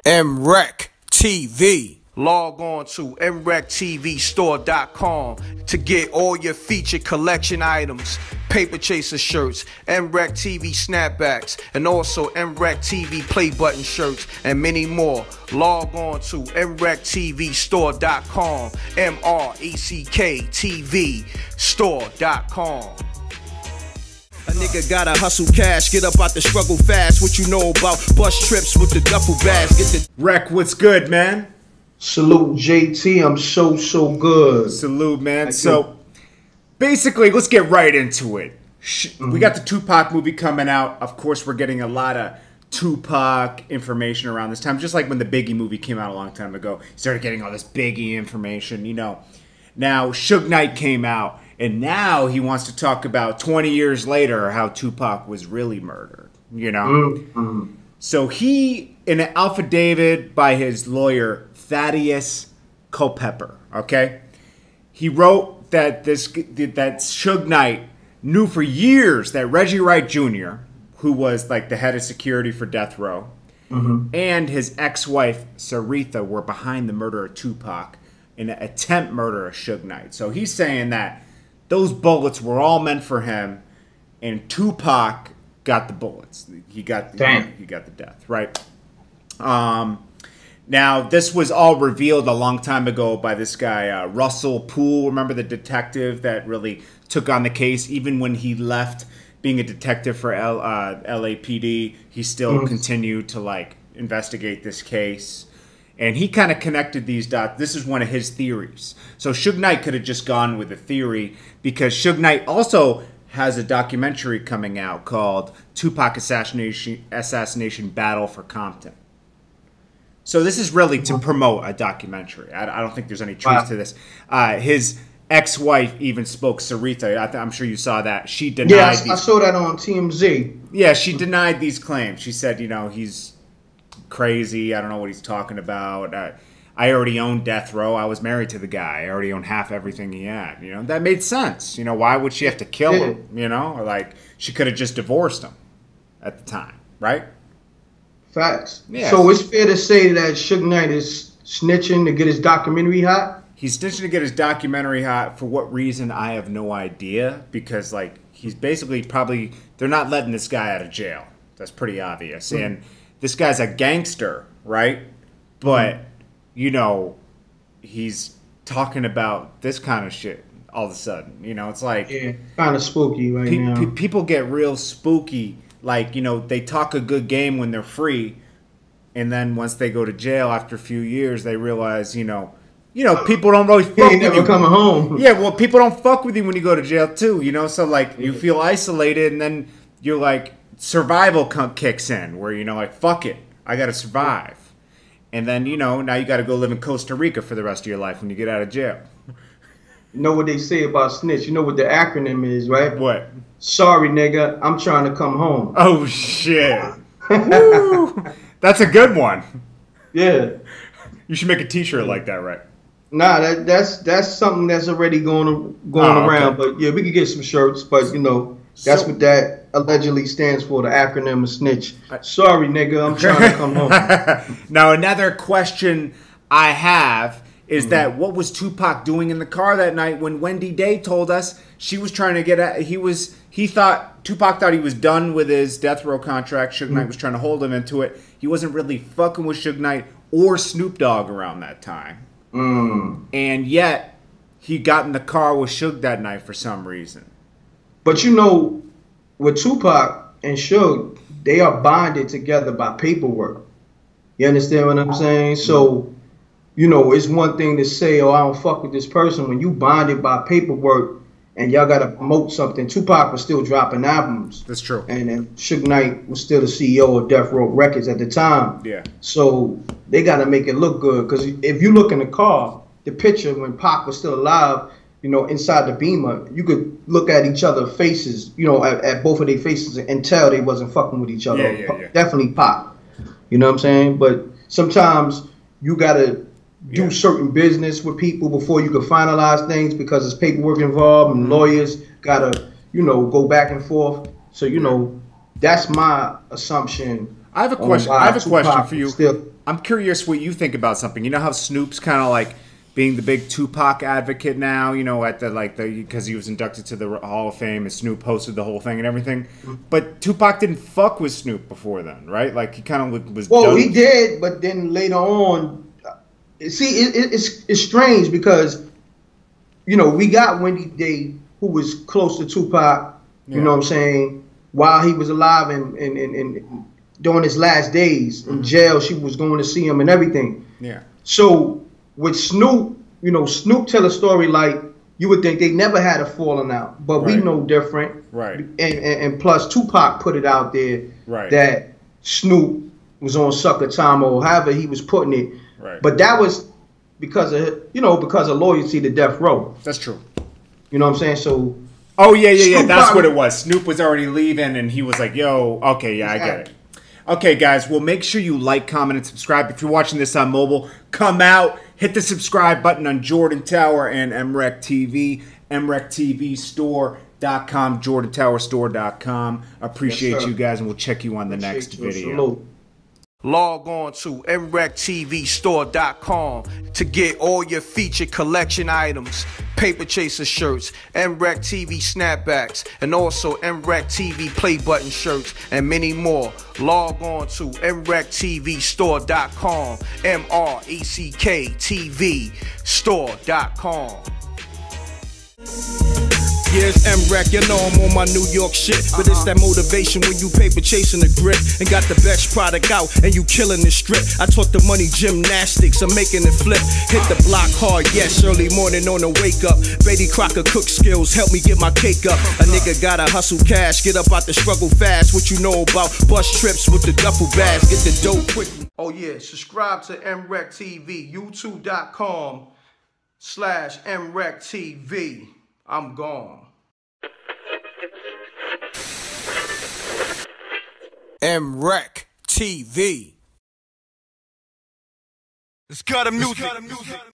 M.Reck TV. Log on to mrecktv.com to get all your featured collection items, Paper Chaser shirts, M.Reck TV snapbacks, and also M.Reck TV play button shirts, and many more. Log on to mrecktv.com, mrecktv store.com. A nigga gotta hustle cash, get up out the struggle fast. What you know about bus trips with the duffel bags? Get the Wreck, what's good, man? Salute, JT. I'm so good. Salute, man. So, basically, let's get right into it. We got the Tupac movie coming out. Of course, we're getting a lot of Tupac information around this time. Just like when the Biggie movie came out a long time ago. You started getting all this Biggie information, you know. Now, Suge Knight came out, and now he wants to talk about 20 years later how Tupac was really murdered, you know. So he, in an affidavit by his lawyer, Thaddeus Culpepper, okay? He wrote that that Suge Knight knew for years that Reggie Wright Jr., who was like the head of security for Death Row, and his ex-wife, Saritha, were behind the murder of Tupac in an attempt murder of Suge Knight. So he's saying that those bullets were all meant for him, and Tupac got the bullets. He got the death, right? Now, this was all revealed a long time ago by this guy, Russell Poole. Remember the detective that really took on the case? Even when he left being a detective for LAPD, he still continued to, like, investigate this case. And he kind of connected these dots. This is one of his theories. So Suge Knight could have just gone with a theory because Suge Knight also has a documentary coming out called Tupac Assassination Battle for Compton. So this is really to promote a documentary. I don't think there's any truth to this. His ex-wife even spoke, Saritha. I'm sure you saw that. She denied. Yeah, I saw that on TMZ. Yeah, she denied these claims. She said, you know, he's crazy. I don't know what he's talking about. I already owned Death Row. I was married to the guy. I already owned half everything he had. You know, that made sense. You know, why would she have to kill him? You know, or like she could have just divorced him at the time, right? Facts. Yeah. So it's fair to say that Suge Knight is snitching to get his documentary hot? He's snitching to get his documentary hot. For what reason, I have no idea. Because, like, he's basically probably... They're not letting this guy out of jail. That's pretty obvious. And this guy's a gangster, right? But, you know, he's talking about this kind of shit all of a sudden. You know, it's like... Yeah, kind of spooky right now. People get real spooky. Like, you know, they talk a good game when they're free, and then once they go to jail after a few years, they realize, you know, people don't really fuck with you. Never coming home. Yeah, well, people don't fuck with you when you go to jail too, you know. So like, you feel isolated, and then you're like, survival kicks in, where you know, like, fuck it, I gotta survive, and then you know, now you got to go live in Costa Rica for the rest of your life when you get out of jail. You know what they say about snitch? You know what the acronym is, right? What? Sorry, nigga, I'm trying to come home. Oh, shit. Woo. That's a good one. Yeah. You should make a t-shirt like that, right? Nah, that's something that's already going around. Okay. But, yeah, we could get some shirts. But, you know, that's what that allegedly stands for, the acronym of snitch. Sorry, nigga, I'm trying to come home. Now, another question I have is that what was Tupac doing in the car that night when Wendy Day told us she was trying to get at, Tupac thought he was done with his Death Row contract. Suge Knight was trying to hold him into it. He wasn't really fucking with Suge Knight or Snoop Dogg around that time. And yet, he got in the car with Suge that night for some reason. But you know, with Tupac and Suge, they are bonded together by paperwork. You understand what I'm saying? So, you know, it's one thing to say, oh, I don't fuck with this person. When you bonded by paperwork and y'all got to promote something, Tupac was still dropping albums. That's true. And Suge Knight was still the CEO of Death Row Records at the time. Yeah. So they got to make it look good. Because if you look in the car, the picture when Pac was still alive, you know, inside the Beamer, you could look at each other's faces, you know, at both of their faces and tell they wasn't fucking with each other. Yeah. Definitely Pac. You know what I'm saying? But sometimes you got to do certain business with people before you can finalize things because there's paperwork involved and lawyers gotta, you know, go back and forth. So, you know, that's my assumption. I have a question. I have a question for you. Still, I'm curious what you think about something. You know how Snoop's kind of like being the big Tupac advocate now, you know, at the because he was inducted to the Hall of Fame and Snoop hosted the whole thing and everything. But Tupac didn't fuck with Snoop before then, right? Like he kind of was. Well, he did, but then later on, see, it's strange because, you know, we got Wendy Day, who was close to Tupac. You know what I'm saying? While he was alive and during his last days in jail, she was going to see him and everything. Yeah. So with Snoop, you know, Snoop tell a story like you would think they never had a falling out, but we know different. Right. And plus Tupac put it out there that Snoop was on sucker time or however he was putting it. Right. But that was because of loyalty to Death Row. That's true. You know what I'm saying? So. Oh yeah. That's what it was. Snoop was already leaving, and he was like, "Yo, okay, yeah, I get it." Okay, guys, well, make sure you like, comment, and subscribe. If you're watching this on mobile, come out, hit the subscribe button on Jordan Tower and M.Reck TV, mrecktv.store.com, jordantowerstore.com. Appreciate you guys, and we'll check you on the next video. Salute. Log on to mrecktv.store.com to get all your featured collection items, Paper Chaser shirts, M.Reck TV snapbacks, and also M.Reck TV play button shirts, and many more. Log on to mrecktv.store.com, mrecktv store.com. Yeah, it's M.Reck, you know I'm on my New York shit. But it's that motivation when you paper chasing the grip and got the best product out and you killing the strip. I taught the money gymnastics, I'm making it flip. Hit the block hard, yes, early morning on the wake up. Betty Crocker cook skills, help me get my cake up. A nigga gotta hustle cash, get up out the struggle fast. What you know about bus trips with the duffel bags, get the dough quick. Oh yeah, subscribe to M.Reck TV, youtube.com/mrecktv. I'm gone. M.Reck TV. It's got a music.